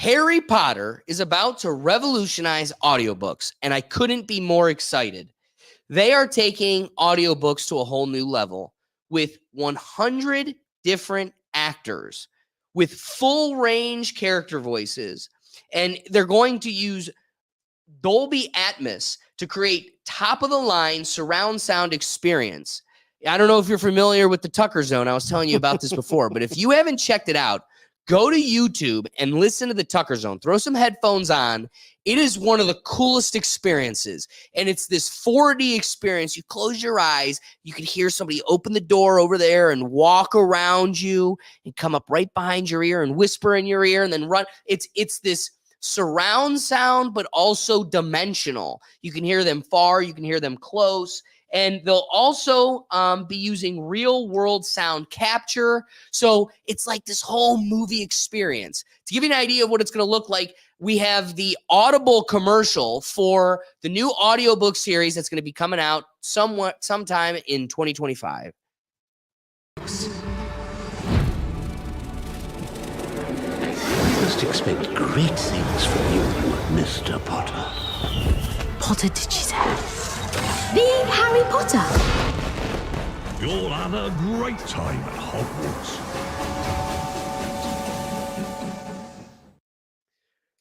Harry Potter is about to revolutionize audiobooks, and I couldn't be more excited. They are taking audiobooks to a whole new level with 100 different actors with full range character voices, and they're going to use Dolby Atmos to create top-of-the-line surround sound experience. I don't know if you're familiar with the Tucker Zone. I was telling you about this before, but if you haven't checked it out, go to YouTube and listen to the Tucker Zone. Throw some headphones on. It is one of the coolest experiences, and it's this 4D experience. You close your eyes, you can hear somebody open the door over there and walk around you and come up right behind your ear and whisper in your ear and then run. It's this surround sound, but also dimensional. You can hear them far, you can hear them close. And they'll also be using real-world sound capture. So it's like this whole movie experience. To give you an idea of what it's going to look like, we have the Audible commercial for the new audiobook series that's going to be coming out sometime in 2025. We must expect great things from you, Mr. Potter. Potter, did she say? The Harry Potter. You'll have a great time at Hogwarts.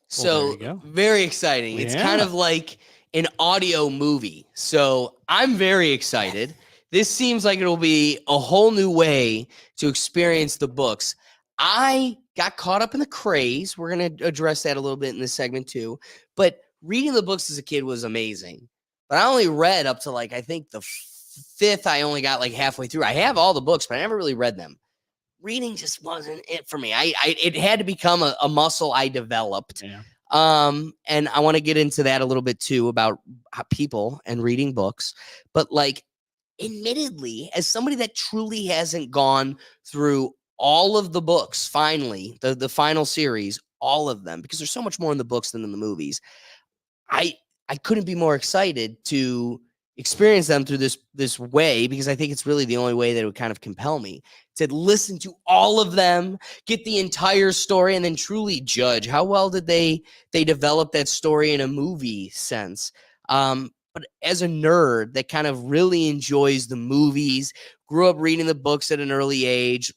So, very exciting. It's kind of like an audio movie. So, I'm very excited. This seems like it'll be a whole new way to experience the books. I got caught up in the craze. We're going to address that a little bit in this segment too. But reading the books as a kid was amazing. But I only read up to I think the fifth. I only got halfway through. I have all the books, but I never really read them. Reading just wasn't it for me. It had to become a muscle I developed. Yeah. And I want to get into that a little bit too about people and reading books. But admittedly, as somebody that truly hasn't gone through all of the books, finally, the final series, all of them, because there's so much more in the books than in the movies, I couldn't be more excited to experience them through this way, because I think it's really the only way that it would kind of compel me to listen to all of them, get the entire story, and then truly judge how well did they develop that story in a movie sense. But as a nerd that kind of really enjoys the movies, grew up reading the books at an early age,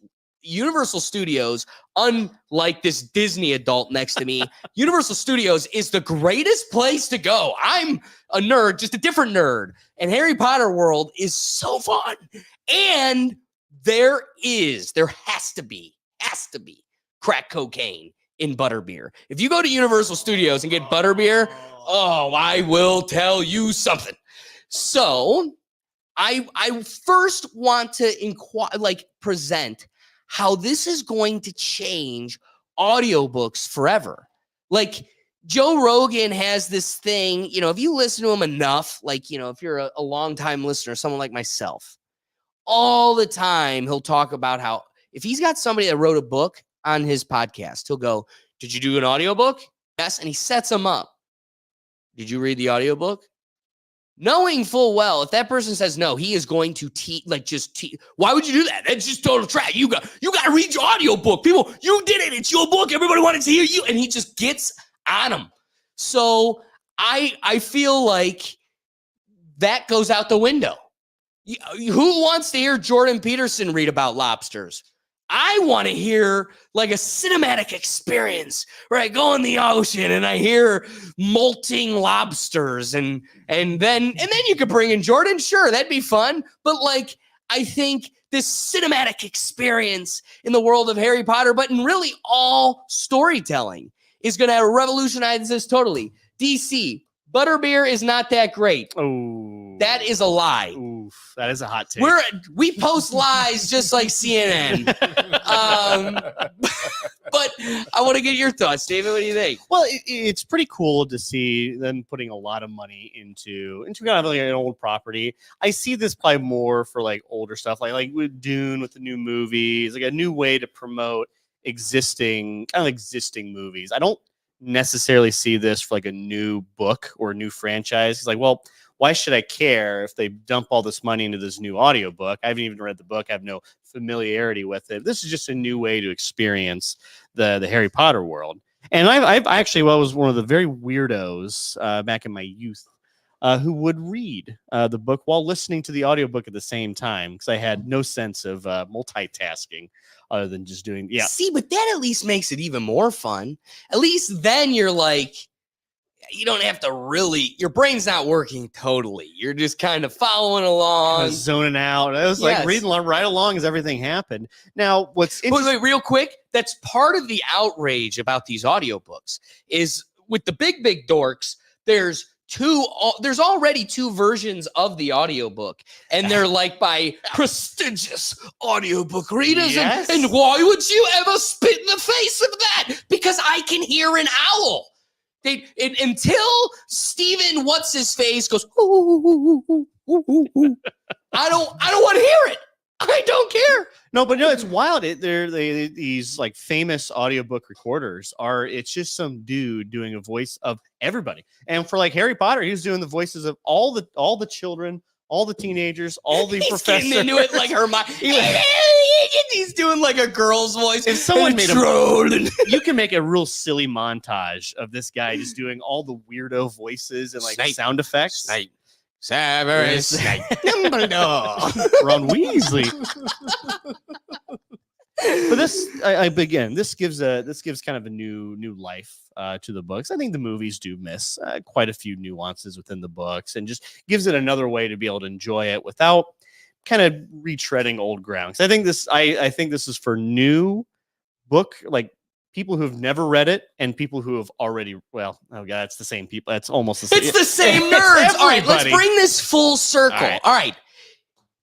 Universal Studios, unlike this Disney adult next to me, Universal Studios is the greatest place to go. I'm a nerd, just a different nerd. And Harry Potter World is so fun. And there has to be crack cocaine in butterbeer. If you go to Universal Studios and get butterbeer, I will tell you something. So I first want to present how this is going to change audiobooks forever. Joe Rogan has this thing, if you listen to him enough, if you're a longtime listener, someone like myself, all the time he'll talk about how if he's got somebody that wrote a book on his podcast, he'll go, "Did you do an audiobook?" Yes. And he sets them up. "Did you read the audiobook?" Knowing full well, if that person says no, he is going to why would you do that? That's just total trash. You got to read your audiobook. People, you did it. It's your book. Everybody wanted to hear you. And he just gets on them. So I feel like that goes out the window. Who wants to hear Jordan Peterson read about lobsters? I want to hear a cinematic experience where I go in the ocean and I hear molting lobsters and then you could bring in Jordan. Sure, that'd be fun. But I think this cinematic experience in the world of Harry Potter, but in really all storytelling, is going to revolutionize this totally. DC, butterbeer is not that great. Oh, that is a lie. Oof, that is a hot take. We post lies just like CNN. But I want to get your thoughts, David. What do you think? Well, it's pretty cool to see them putting a lot of money into kind of an old property. I see this probably more for older stuff, like with Dune, with the new movies, a new way to promote existing movies. I don't necessarily see this for a new book or a new franchise. It's why should I care if they dump all this money into this new audiobook? I haven't even read the book. I have no familiarity with it. This is just a new way to experience the Harry Potter world. And I've actually, was one of the very weirdos back in my youth who would read the book while listening to the audiobook at the same time, because I had no sense of multitasking other than just doing. Yeah. See, but that at least makes it even more fun. At least then you're like, you don't have to really, your brain's not working totally. You're just kind of following along. Zoning out. I was like reading right along as everything happened. Now, what's interesting. Wait, real quick. That's part of the outrage about these audiobooks is with the big dorks, there's already 2 versions of the audiobook, and they're like by prestigious audiobook readers. Yes. And why would you ever spit in the face of that? Because I can hear an owl. Until Steven what's his face goes, ooh, ooh, ooh, ooh, ooh. I don't want to hear it. I don't care. No, but it's wild. These like famous audiobook recorders it's just some dude doing a voice of everybody. And for like Harry Potter, he was doing the voices of all the children, all the teenagers, all the professors. He's getting into it like Hermione. He's doing like a girl's voice. If someone made you can make a real silly montage of this guy just doing all the weirdo voices and like sound effects. Snape. Severus Snape. Dumbledore. Ron Weasley. But this gives kind of a new life to the books. I think the movies do miss quite a few nuances within the books, and just gives it another way to be able to enjoy it without kind of retreading old ground. I think this is for new book, like people who have never read it and people who have already. Well, oh god, it's the same people. That's almost the same. It's the same nerds. All right, let's bring this full circle. All right.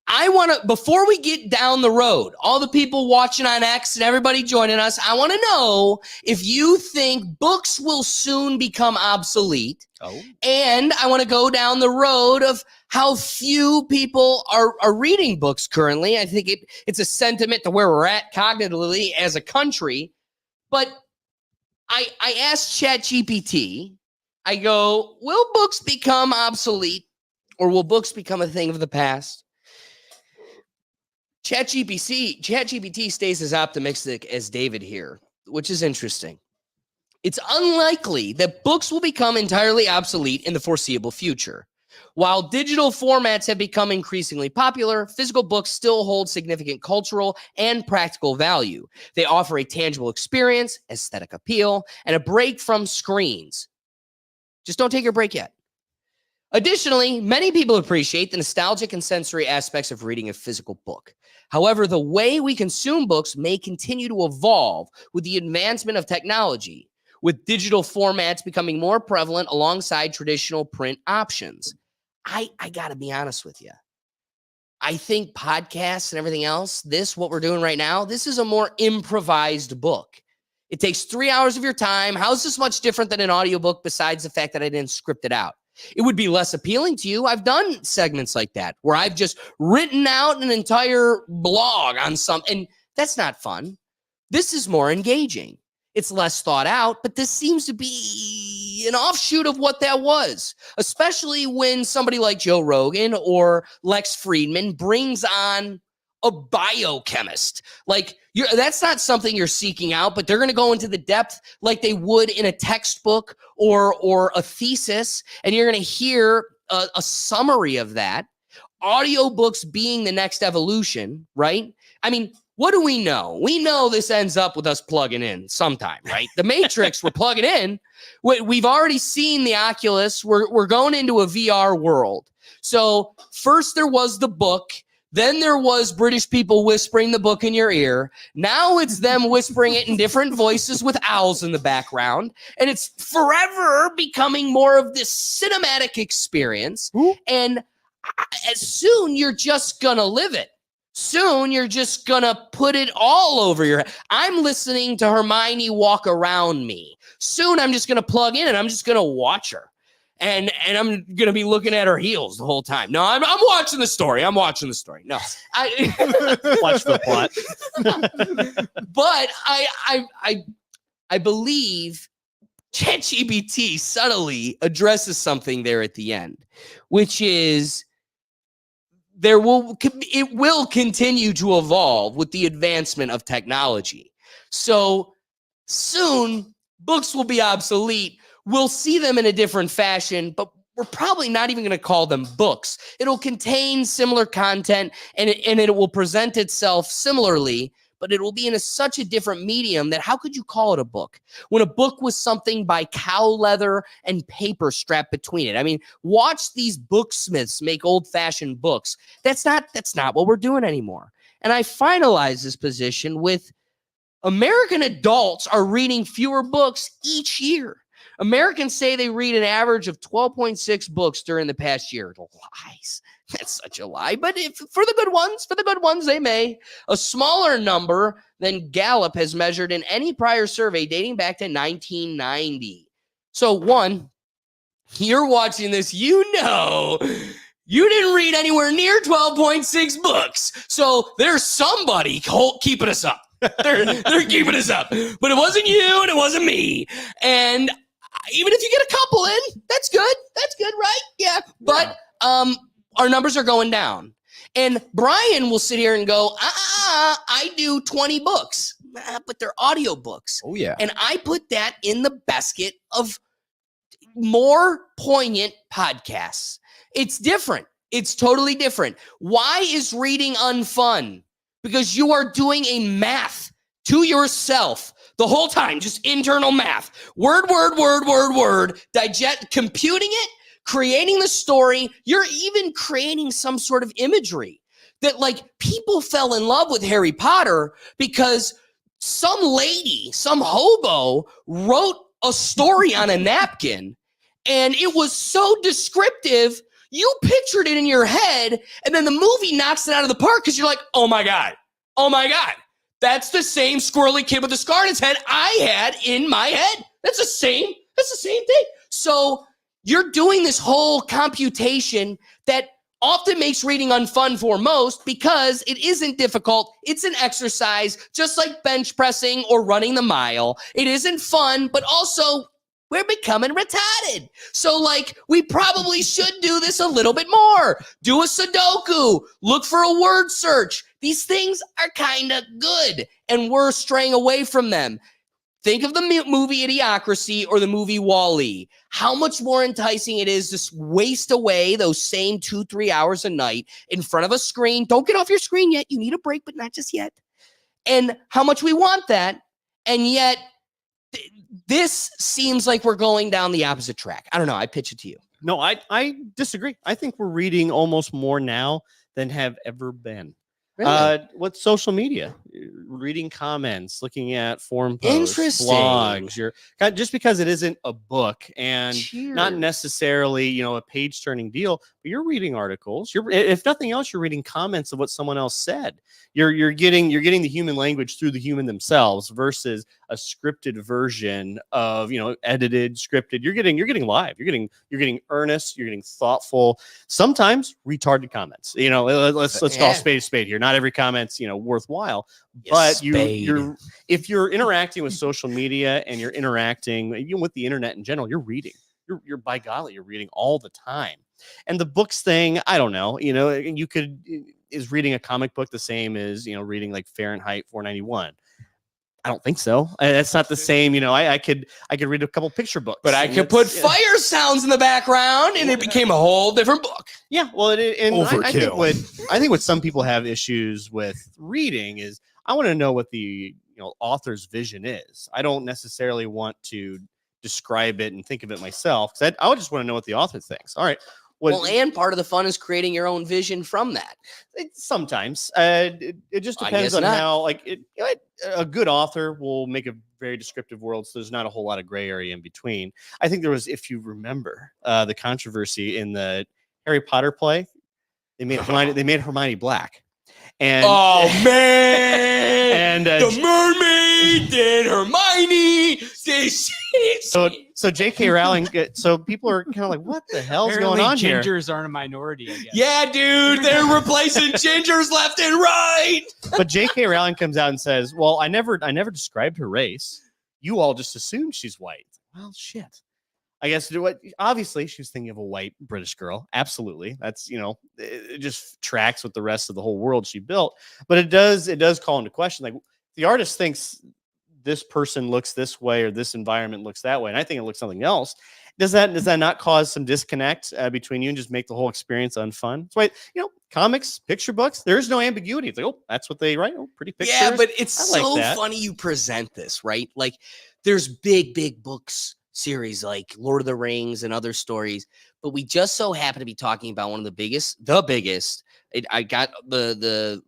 I want to, before we get down the road, all the people watching on X and everybody joining us, I want to know if you think books will soon become obsolete. Oh. And I want to go down the road of how few people are reading books currently. I think it's a sentiment to where we're at cognitively as a country. But I asked ChatGPT, I go, will books become obsolete or will books become a thing of the past? ChatGPT stays as optimistic as David here, which is interesting. It's unlikely that books will become entirely obsolete in the foreseeable future. While digital formats have become increasingly popular, physical books still hold significant cultural and practical value. They offer a tangible experience, aesthetic appeal, and a break from screens. Just don't take your break yet. Additionally, many people appreciate the nostalgic and sensory aspects of reading a physical book. However, the way we consume books may continue to evolve with the advancement of technology, with digital formats becoming more prevalent alongside traditional print options. I got to be honest with you. I think podcasts and everything else, what we're doing right now, this is a more improvised book. It takes 3 hours of your time. How is this much different than an audiobook besides the fact that I didn't script it out? It would be less appealing to you. I've done segments like that where I've just written out an entire blog on something. And that's not fun. This is more engaging. It's less thought out, but this seems to be an offshoot of what that was, especially when somebody like Joe Rogan or Lex Friedman brings on a biochemist. Like, that's not something you're seeking out, but they're going to go into the depth like they would in a textbook or a thesis, and you're going to hear a summary of that. Audiobooks being the next evolution, right? I mean, what do we know? We know this ends up with us plugging in sometime, right? The Matrix, we're plugging in. We've already seen the Oculus. We're going into a VR world. So first there was the book. Then there was British people whispering the book in your ear. Now it's them whispering it in different voices with owls in the background. And it's forever becoming more of this cinematic experience. Ooh. And soon you're just going to live it. Soon you're just going to put it all over your head. I'm listening to Hermione walk around me. Soon I'm just going to plug in and I'm just going to watch her. And I'm going to be looking at her heels the whole time. No, I'm watching the story. I'm watching the story. No. Watch the plot. But I believe ChatGPT subtly addresses something there at the end, which is it will continue to evolve with the advancement of technology. So soon books will be obsolete. We'll see them in a different fashion, but we're probably not even going to call them books. It'll contain similar content and it will present itself similarly, but it will be in such a different medium that how could you call it a book when a book was something by cow leather and paper strapped between it? I mean, watch these booksmiths make old-fashioned books. That's not what we're doing anymore. And I finalize this position with American adults are reading fewer books each year. Americans say they read an average of 12.6 books during the past year. Lies. That's such a lie. But for the good ones, they may. A smaller number than Gallup has measured in any prior survey dating back to 1990. So one, you're watching this, you didn't read anywhere near 12.6 books. So there's somebody keeping us up. They're keeping us up. But it wasn't you and it wasn't me. And even if you get a couple in, that's good. That's good, right? Yeah. But our numbers are going down. And Brian will sit here and go, I do 20 books, but they're audiobooks. Oh, yeah. And I put that in the basket of more poignant podcasts. It's different. It's totally different. Why is reading unfun? Because you are doing a math to yourself the whole time, just internal math. Word, computing it, creating the story. You're even creating some sort of imagery that, like, people fell in love with Harry Potter because some lady, some hobo wrote a story on a napkin and it was so descriptive. You pictured it in your head, and then the movie knocks it out of the park because you're like, oh my God. That's the same squirrely kid with the scar on his head I had in my head. That's the same thing. So you're doing this whole computation that often makes reading unfun for most because it isn't difficult. It's an exercise, just like bench pressing or running the mile. It isn't fun, but also we're becoming retarded. So, like, we probably should do this a little bit more. Do a Sudoku. Look for a word search. These things are kind of good, and we're straying away from them. Think of the movie Idiocracy or the movie Wall-E. How much more enticing it is to waste away those same 2-3 hours a night in front of a screen. Don't get off your screen yet. You need a break, but not just yet. And how much we want that, and yet this seems like we're going down the opposite track. I don't know. I pitch it to you. No, I disagree. I think we're reading almost more now than have ever been. Really? What's social media? Reading comments, looking at forum posts, Interesting. blogs. Just because it isn't a book and Cheers. not necessarily, a page-turning deal, but you're reading articles. If nothing else, you're reading comments of what someone else said. You're getting the human language through the human themselves versus a scripted version of edited, scripted. You're getting live. You're getting earnest. You're getting thoughtful. Sometimes retarded comments. Let's call a spade here. Not every comment's worthwhile, but if you're interacting with social media and you're interacting even with the internet in general, you're reading. You're by golly, you're reading all the time. And the books thing, I don't know. Is reading a comic book the same as reading like Fahrenheit 491? I don't think so. That's not the same. I could read a couple picture books, but I could put fire sounds in the background, and it became a whole different book. Yeah, well, I think what some people have issues with reading is I want to know what the author's vision is. I don't necessarily want to describe it and think of it myself because I would just want to know what the author thinks. All right. And part of the fun is creating your own vision from that. Sometimes it just depends on how, a good author will make a very descriptive world, so there's not a whole lot of gray area in between. I think there was, if you remember, the controversy in the Harry Potter play. They made Hermione black. And man, and the mermaid and Hermione. So J.K. Rowling. So people are kind of like, what the hell's going on here? Gingers aren't a minority, I guess. Yeah, dude, they're replacing gingers left and right. But J.K. Rowling comes out and says, "Well, I never described her race. You all just assumed she's white." Well, shit. I guess obviously she was thinking of a white British girl. Absolutely. That's, it just tracks with the rest of the whole world she built. But it does call into question. Like, the artist thinks this person looks this way or this environment looks that way, and I think it looks something else. Does that not cause some disconnect between you and just make the whole experience unfun? That's why, comics, picture books, there is no ambiguity. It's like, oh, that's what they write. Oh, pretty pictures. Yeah, but it's I like so that. funny you present this, right? Like there's big books series like Lord of the Rings and other stories, but we just so happen to be talking about one of the biggest. I got the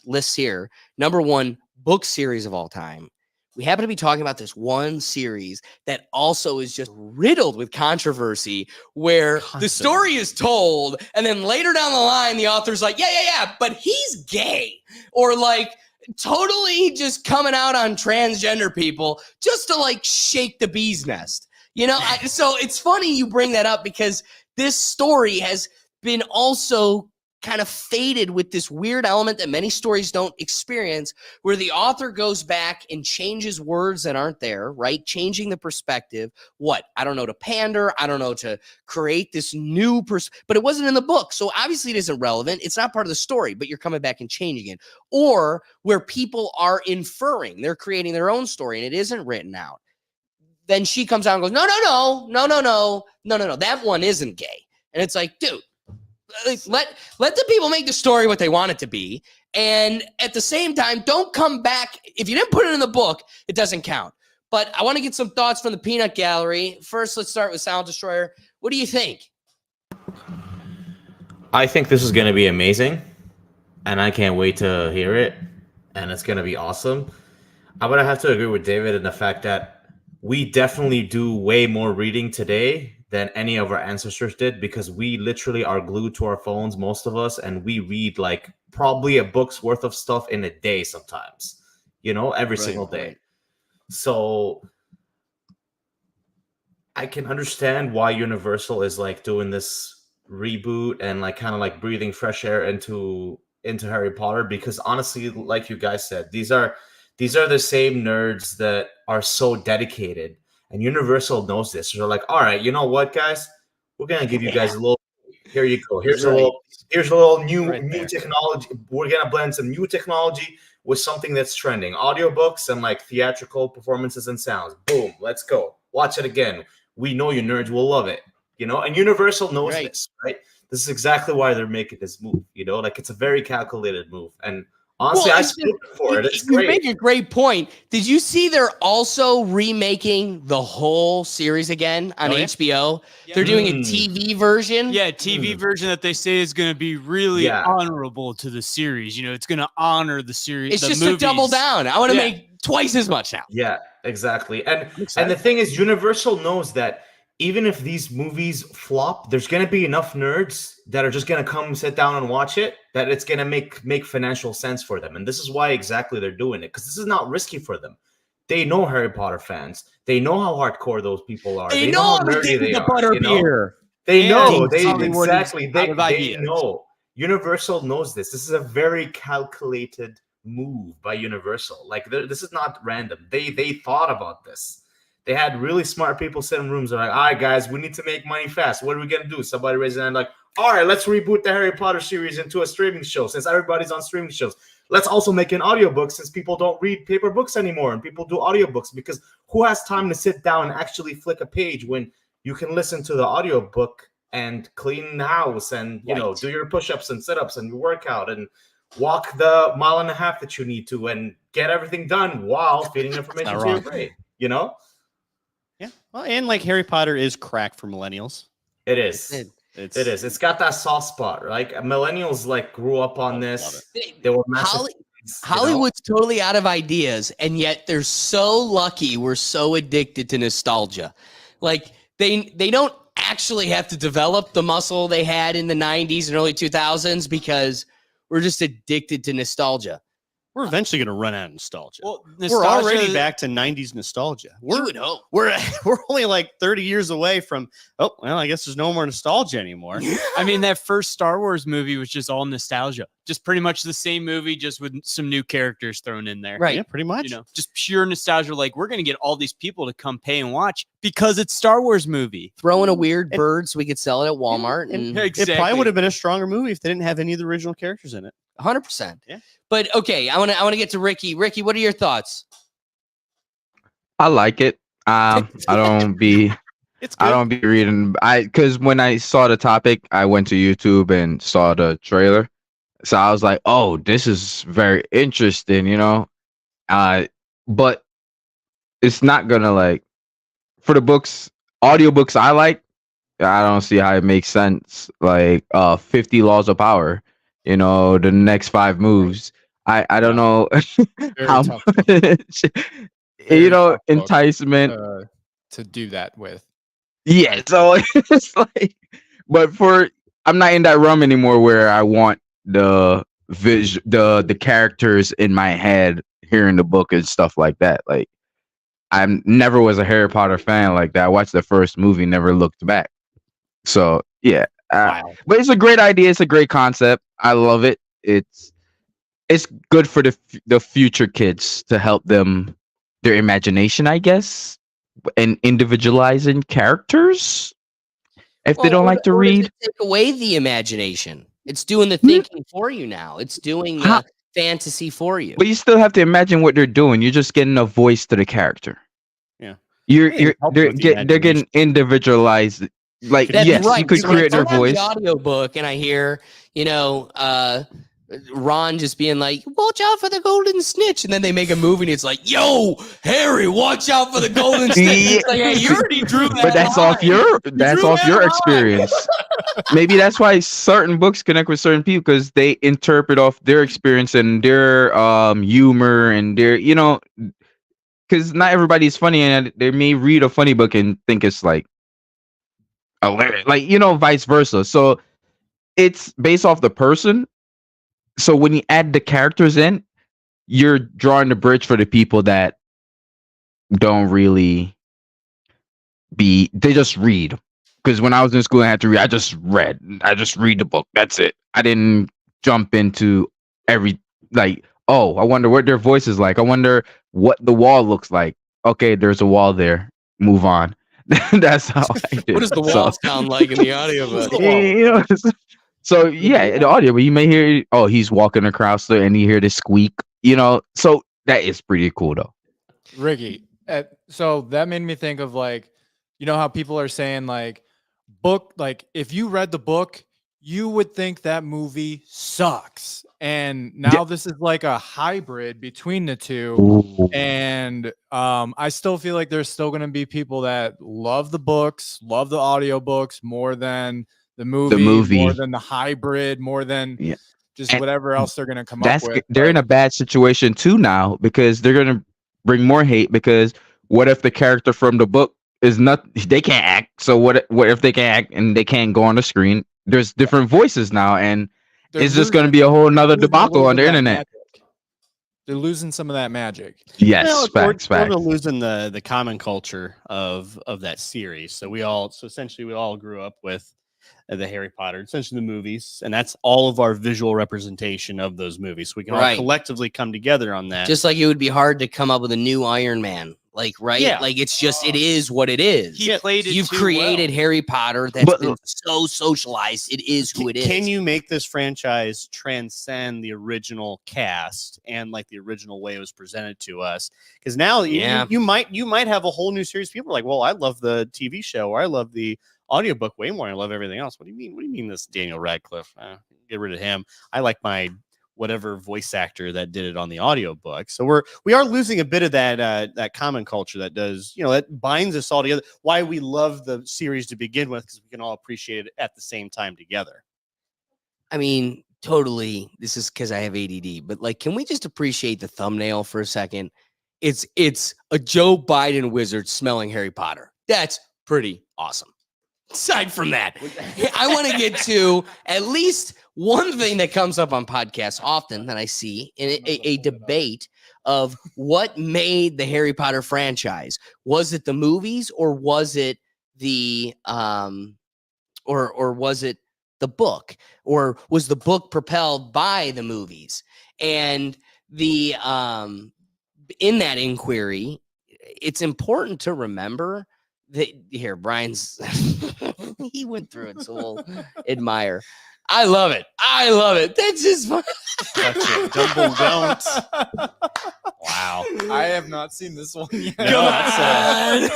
lists here. Number 1 book series of all time. We happen to be talking about this one series that also is just riddled with controversy, where the story is told, and then later down the line, the author's like, yeah, but he's gay, or like totally just coming out on transgender people just to like shake the bee's nest. So it's funny you bring that up, because this story has been also kind of faded with this weird element that many stories don't experience, where the author goes back and changes words that aren't there, right? Changing the perspective. I don't know, to pander. I don't know, to create this new but it wasn't in the book. So obviously it isn't relevant. It's not part of the story, but you're coming back and changing it. Or where people are inferring, they're creating their own story and it isn't written out. Then she comes out and goes, no, that one isn't gay. And it's like, dude, let the people make the story what they want it to be, and at the same time, don't come back. If you didn't put it in the book, it doesn't count. But I want to get some thoughts from the peanut gallery. First, let's start with Sound Destroyer. What do you think? I think this is going to be amazing, and I can't wait to hear it, and it's going to be awesome. I'm going to have to agree with David in the fact that we definitely do way more reading today than any of our ancestors did, because we literally are glued to our phones, most of us, and we read like probably a book's worth of stuff in a day sometimes, every single day. Right. So I can understand why Universal is like doing this reboot and like kind of like breathing fresh air into Harry Potter, because honestly, like you guys said, these are the same nerds that are so dedicated. And Universal knows this. So they're like, all right, you know what, guys? We're gonna give you guys a little. Here you go. Here's a little new technology. We're gonna blend some new technology with something that's trending. Audiobooks and like theatrical performances and sounds. Boom, let's go. Watch it again. We know you nerds will love it. And Universal knows this, right? This is exactly why they're making this move. Like it's a very calculated move. And honestly, I stood for it. It's great. You make a great point. Did you see they're also remaking the whole series again on HBO? Yeah. They're doing a TV version. Yeah, TV version that they say is going to be really honorable to the series. It's going to honor the series. It's just movies. To double down. I want to make twice as much now. Yeah, exactly. And the thing is, Universal knows that even if these movies flop, there's going to be enough nerds that are just going to come sit down and watch it, that it's going to make financial sense for them. And this is why exactly they're doing it, because this is not risky for them. They know Harry Potter fans. They know how hardcore those people are. They know how nerdy they are. Butterbeer. They know. They know. Universal knows this. This is a very calculated move by Universal. Like this is not random. They thought about this. They had really smart people sitting in rooms. They're like, all right, guys, we need to make money fast. What are we going to do? Somebody raised their hand like, all right, let's reboot the Harry Potter series into a streaming show. Since everybody's on streaming shows, let's also make an audiobook, since people don't read paper books anymore and people do audiobooks, because who has time to sit down and actually flick a page when you can listen to the audiobook and clean the house and, do your push-ups and sit-ups and your workout and walk the mile and a half that you need to and get everything done while feeding information to your brain, Yeah. Well, and like Harry Potter is crack for millennials. It is. It is. It's got that soft spot, right? Millennials like grew up on this. They were massive. Hollywood's totally out of ideas, and yet they're so lucky. We're so addicted to nostalgia. Like they don't actually have to develop the muscle they had in the 90s and early 2000s, because we're just addicted to nostalgia. We're eventually going to run out of nostalgia. Well, we're already back to 90s nostalgia. You would hope. We're only like 30 years away from, I guess there's no more nostalgia anymore. I mean, that first Star Wars movie was just all nostalgia. Just pretty much the same movie, just with some new characters thrown in there. Right. Yeah, pretty much. Just pure nostalgia. Like, we're going to get all these people to come pay and watch because it's Star Wars movie. Throw in a weird bird so we could sell it at Walmart. And It probably would have been a stronger movie if they didn't have any of the original characters in it. 100%. Yeah. But okay, I want to get to Ricky. Ricky, what are your thoughts? I like it. I don't be It's good. I don't be reading. Because when I saw the topic, I went to YouTube and saw the trailer. So I was like, oh, this is very interesting, you know. But it's not gonna like for the books, audiobooks I like. I don't see how it makes sense. Like 50 Laws of Power, you know, the next 5 moves. I don't know how tough. much Very know tough book enticement. to do that with. Yeah, so it's like, but I'm not in that realm anymore where I want the characters in my head hearing the book and stuff like that. Like I never was a Harry Potter fan like that. I watched the first movie, never looked back. So yeah, Wow. but it's a great idea. It's a great concept. I love it. It's good for the future kids to help them their imagination, I guess, and individualizing characters if they don't like to or does read. it take away the imagination? It's doing the Hmm. thinking for you now. It's doing How- the fantasy for you. But you still have to imagine what they're doing. You're just getting a voice to the character. Yeah. You're It helps they're with the they're getting individualized. Like That's yes, right. you could So when I create their turn on voice. the audiobook and I hear, Ron just being like, watch out for the golden snitch. And then they make a movie and it's like, yo, Harry, watch out for the golden snitch. It's like, hey, you already drew that. But that's off line. your drew that line. experience. Maybe that's why certain books connect with certain people because they interpret off their experience and their humor and their because not everybody's funny and they may read a funny book and think it's like hilarious, like vice versa. So it's based off the person. So when you add the characters in, you're drawing the bridge for the people that don't really they just read. Because when I was in school, I had to read. I just read the book. That's it. I didn't jump into oh, I wonder what their voice is like. I wonder what the wall looks like. Okay, there's a wall there. Move on. That's how I did. What does the wall sound like in the audiobook? So yeah, the audio, but you may hear, oh, he's walking across there and you hear the squeak, so that is pretty cool though. Ricky, so that made me think of like, how people are saying like book, like if you read the book, you would think that movie sucks. And now this is like a hybrid between the two. Ooh. And I still feel like there's still going to be people that love the books, love the audiobooks more than the movie, more than the hybrid, more than just whatever else they're going to come up with. They're in a bad situation too now because they're going to bring more hate because what if the character from the book they can't act. So what if they can't act and they can't go on the screen? There's different voices now and it's just going to be a whole nother debacle on the internet. They're losing some of that magic. Yes, facts. We're losing the common culture of that series. So essentially we all grew up with the Harry Potter, essentially the movies, and that's all of our visual representation of those movies. So we can all collectively come together on that. Just like it would be hard to come up with a new Iron Man. Like, right? Yeah. Like, it's just, it is what it is. He played it. You've too created well. Harry Potter that's been so socialized. It is who it is. Can you make this franchise transcend the original cast and like the original way it was presented to us? Because now you might have a whole new series of people like, well, I love the TV show or I love the audiobook way more. I love everything else. What do you mean? What do you mean this Daniel Radcliffe? Get rid of him. I like my whatever voice actor that did it on the audiobook. So we are losing a bit of that common culture that does, that binds us all together. Why we love the series to begin with, because we can all appreciate it at the same time together. I mean, totally. This is because I have ADD, but like, can we just appreciate the thumbnail for a second? It's a Joe Biden wizard smelling Harry Potter. That's pretty awesome. Aside from that, I want to get to at least one thing that comes up on podcasts often that I see in a debate of what made the Harry Potter franchise. Was it the movies or was it the or was it the book, or was the book propelled by the movies? And the in that inquiry, it's important to remember that here, Brian's he went through it, so we'll admire. I love it. I love it. That's just fun. Touch it. Dumble don't. Wow. I have not seen this one yet. No, that's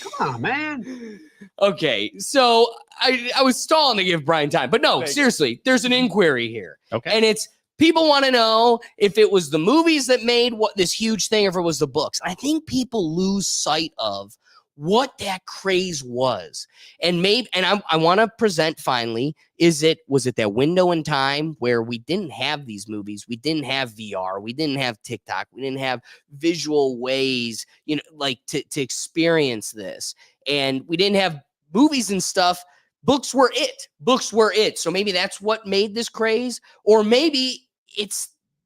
Come on, man. Okay, so I was stalling to give Brian time, but no, Thank you. seriously, there's an inquiry here. Okay. And it's people want to know if it was the movies that made what this huge thing or if it was the books. I think people lose sight of what that craze was. And I want to present finally, was it that window in time where we didn't have these movies, we didn't have VR, we didn't have TikTok, we didn't have visual ways, like to experience this. And we didn't have movies and stuff. Books were it. So maybe that's what made this craze, or maybe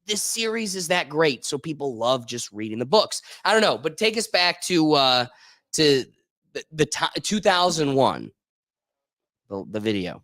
this series is that great, so people love just reading the books. I don't know, but take us back to the 2001, the video.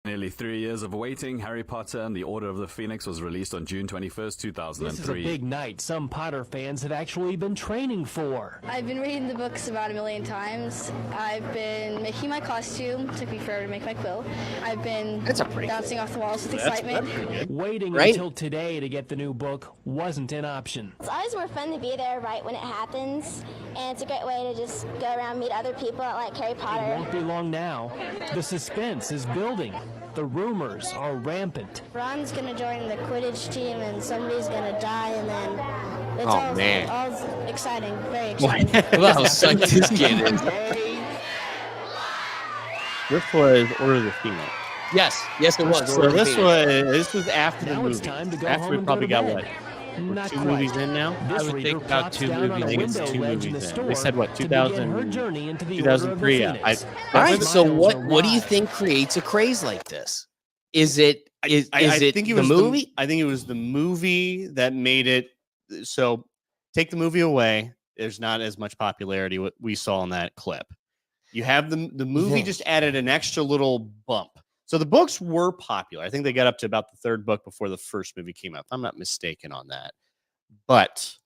Nearly 3 years of waiting, Harry Potter and the Order of the Phoenix was released on June 21st, 2003. This is a big night some Potter fans have actually been training for. I've been reading the books about 1 million times. I've been making my costume. Took me forever to make my quill. I've been bouncing off the walls with excitement. Waiting until today to get the new book wasn't an option. It's always more fun to be there right when it happens, and it's a great way to just go around, meet other people that like Harry Potter. It won't be long now. The suspense is building. The rumors are rampant. Ron's gonna join the Quidditch team, and somebody's gonna die, and then it's all exciting, very exciting. Well, how psyched this kid is. This was Order of the Phoenix. Yes, it was. So this was after the movie. Time to go after home we and probably go to got bed. what? Not 2 quite. movies in now? This I would reader think about plops 2 down on movies. a I think it's window 2 ledge in the movies in. store They said what, to begin 2000 her journey into the 2003, Order of the yeah. Phoenix. All right, so Miles what do you arrive. think creates a craze like this? Is it is I it think it the was movie? I think it was the movie that made it. So take the movie away, there's not as much popularity what we saw in that clip. You have the movie just added an extra little bump. So the books were popular. I think they got up to about the 3rd book before the first movie came out, if I'm not mistaken on that. But,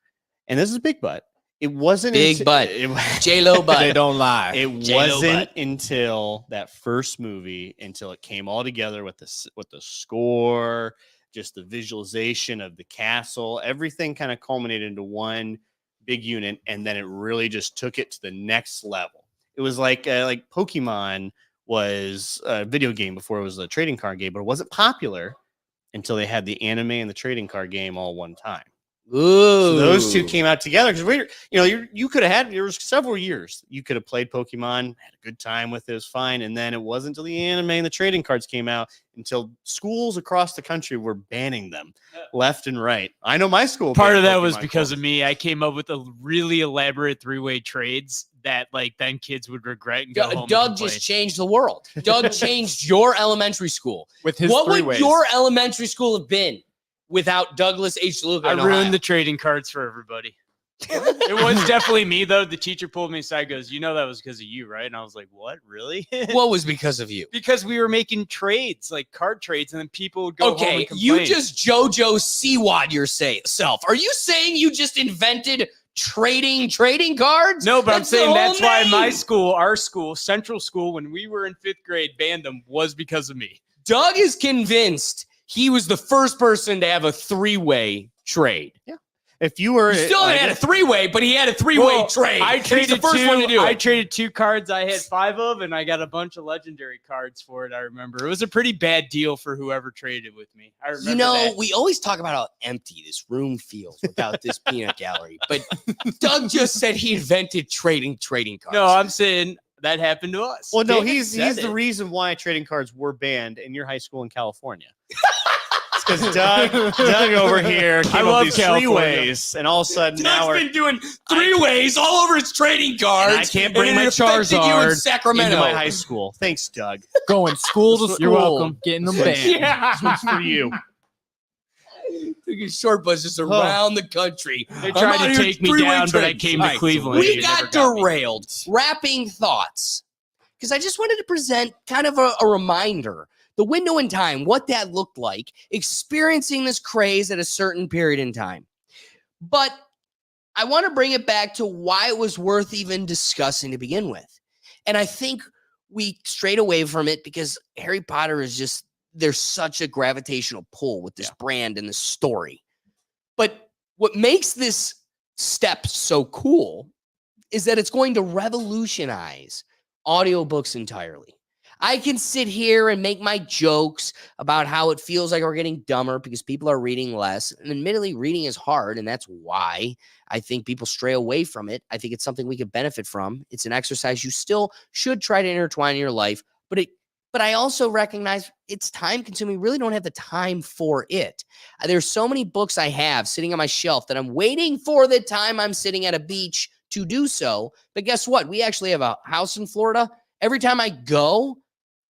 and this is a big but, it wasn't J-Lo butt. They don't lie. It J-Lo wasn't butt. until that first movie, until it came all together with the score, just the visualization of the castle, everything kind of culminated into one big unit, and then it really just took it to the next level. It was like Pokemon was a video game before it was a trading card game, but it wasn't popular until they had the anime and the trading card game all one time. Ooh. So those two came out together because you could have there was several years you could have played Pokemon, had a good time with it, was fine, and then it wasn't until the anime and the trading cards came out until schools across the country were banning them left and right. I know my school. Part of that Pokemon was because cards. of me. I came up with a really elaborate 3-way trades that then kids would regret and go home. Doug just changed the world. Doug changed your elementary school with his What 3 would ways. your elementary school have been without Douglas H. Lugo? I ruined the trading cards for everybody. It was definitely me, though. The teacher pulled me aside, goes, that was because of you, right? And I was like, what, really? What was because of you? Because we were making trades, like card trades, and then people would go home Okay, and complain. you just JoJo Siwad yourself. Are you saying you just invented trading cards? No, but I'm the saying whole that's why my name. school, our school, Central School, when we were in 5th grade, banned them was because of me. Doug is convinced he was the first person to have a 3-way trade. Yeah. If you were He still had a 3-way, but he had a 3-way trade. I And he's the traded first one to do I it. traded 2 cards I had 5 of, and I got a bunch of legendary cards for it. I remember it was a pretty bad deal for whoever traded with me. I remember that. We always talk about how empty this room feels without this peanut gallery, but Doug just said he invented trading cards. No, I'm saying that happened to us. Well, no, David he's said the it. reason why trading cards were banned in your high school in California. Because Doug over here came up with these 3 ways, and all of a sudden now Doug's been doing 3-ways all over his trading cards. and I can't bring and my it affected you in Charizard Sacramento. into my high school. Thanks, Doug. Going school to school. You're welcome. Getting them This one's- banned. Yeah. This one's for you. Took his short bus just around the country. They tried to take me down, but I came to Cleveland. We They got never got me. derailed. Wrapping thoughts. Because I just wanted to present kind of a reminder. The window in time, what that looked like, experiencing this craze at a certain period in time. But I want to bring it back to why it was worth even discussing to begin with. And I think we strayed away from it because Harry Potter is just, there's such a gravitational pull with this brand and this story. But what makes this step so cool is that it's going to revolutionize audiobooks entirely. I can sit here and make my jokes about how it feels like we're getting dumber because people are reading less. And admittedly, reading is hard. And that's why I think people stray away from it. I think it's something we could benefit from. It's an exercise you still should try to intertwine in your life. But I also recognize it's time consuming. We really don't have the time for it. There's so many books I have sitting on my shelf that I'm waiting for the time I'm sitting at a beach to do so. But guess what? We actually have a house in Florida. Every time I go,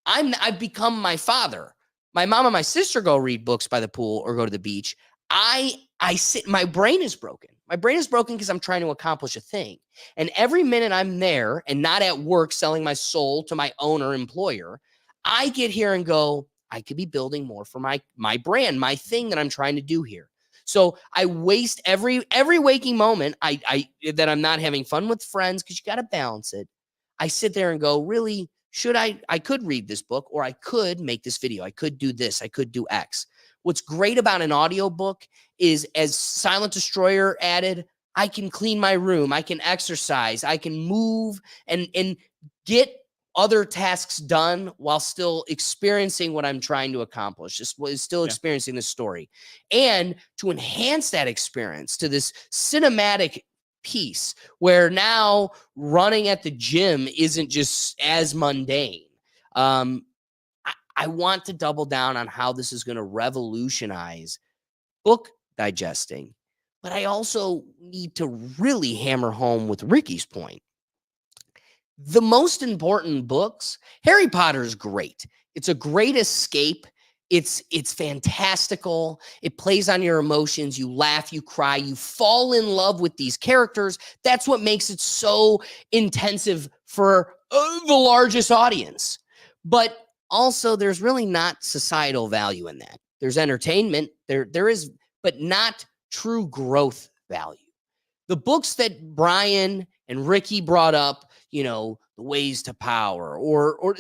I've become my father. My mom and my sister go read books by the pool or go to the beach. I sit, my brain is broken. My brain is broken because I'm trying to accomplish a thing. And every minute I'm there and not at work selling my soul to my owner employer, I get here and go, I could be building more for my brand, my thing that I'm trying to do here. So I waste every waking moment that I'm not having fun with friends, because you got to balance it. I sit there and go, really, should I could read this book, or I could make this video. I could do this. I could do X. What's great about an audiobook is, as Silent Destroyer added, I can clean my room. I can exercise. I can move and get other tasks done while still experiencing what I'm trying to accomplish, still experiencing the story. And to enhance that experience to this cinematic piece where now running at the gym isn't just as mundane. I want to double down on how this is going to revolutionize book digesting, but I also need to really hammer home with Ricky's point. The most important books, Harry Potter is great. It's a great escape. It's fantastical. It plays on your emotions. You laugh, you cry, you fall in love with these characters. That's what makes it so intensive for the largest audience. But also, there's really not societal value in that. There's entertainment. There is, but not true growth value. The books that Brian and Ricky brought up, the ways to power, or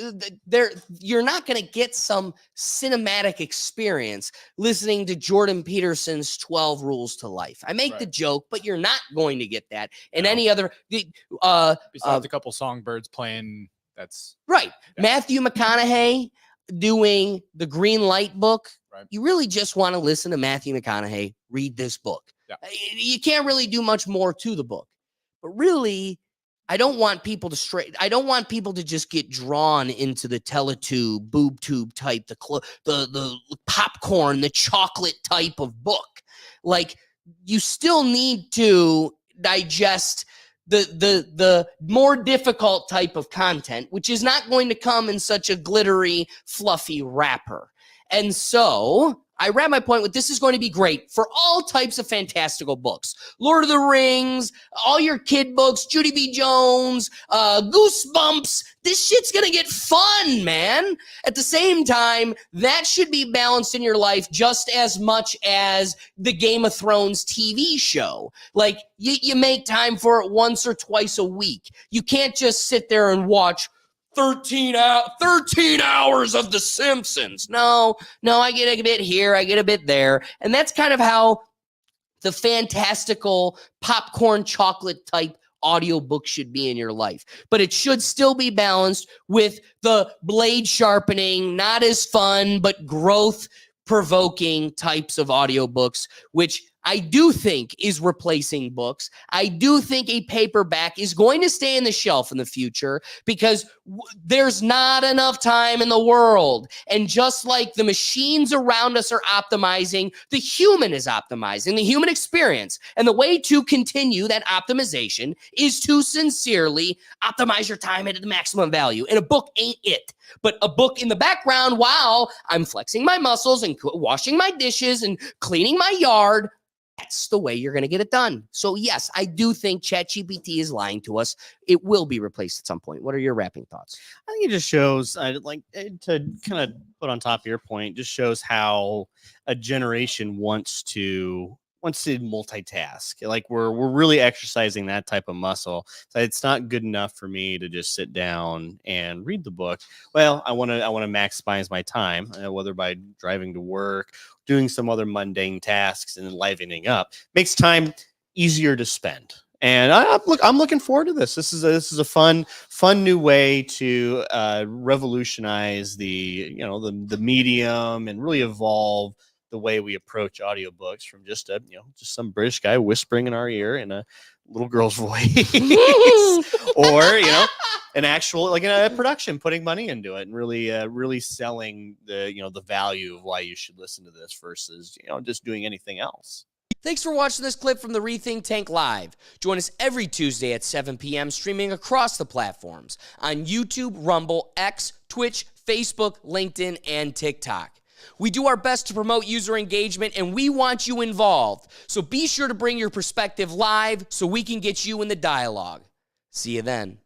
you're not going to get some cinematic experience listening to Jordan Peterson's 12 Rules to Life. I make the joke, but you're not going to get that in any other. Besides a couple songbirds playing, that's right. Yeah. Matthew McConaughey doing the Green Light book. Right. You really just want to listen to Matthew McConaughey read this book. Yeah. You can't really do much more to the book, but really, I don't want people to I don't want people to just get drawn into the teletube, boob tube type, the popcorn, the chocolate type of book. Like, you still need to digest the more difficult type of content, which is not going to come in such a glittery, fluffy wrapper. And so I wrap my point with, this is going to be great for all types of fantastical books. Lord of the Rings, all your kid books, Judy B. Jones, Goosebumps. This shit's going to get fun, man. At the same time, that should be balanced in your life just as much as the Game of Thrones TV show. Like, you make time for it once or twice a week. You can't just sit there and watch 13 hours of The Simpsons. No, I get a bit here, I get a bit there. And that's kind of how the fantastical popcorn chocolate type audiobook should be in your life. But it should still be balanced with the blade sharpening, not as fun, but growth provoking types of audiobooks, which I do think is replacing books. I do think a paperback is going to stay in the shelf in the future because there's not enough time in the world. And just like the machines around us are optimizing, the human is optimizing, the human experience. And the way to continue that optimization is to sincerely optimize your time at the maximum value. And a book ain't it. But a book in the background while I'm flexing my muscles and washing my dishes and cleaning my yard, that's the way you're going to get it done. So yes, I do think ChatGPT is lying to us. It will be replaced at some point. What are your wrapping thoughts? I think it just shows, to kind of put on top of your point, just shows how a generation wants to wants to multitask. Like we're really exercising that type of muscle. So it's not good enough for me to just sit down and read the book. Well, I want to maximize my time, whether by driving to work, doing some other mundane tasks, and then livening up. Makes time easier to spend. And I'm looking forward to this. This is a fun new way to revolutionize the medium and really evolve the way we approach audiobooks from just some British guy whispering in our ear in a little girl's voice, or an actual like a production putting money into it and really selling the value of why you should listen to this versus just doing anything else. Thanks for watching this clip from the Rethink Tank Live. Join us every Tuesday at 7 p.m. streaming across the platforms on YouTube, Rumble, X, Twitch, Facebook, LinkedIn, and TikTok. We do our best to promote user engagement, and we want you involved. So be sure to bring your perspective live so we can get you in the dialogue. See you then.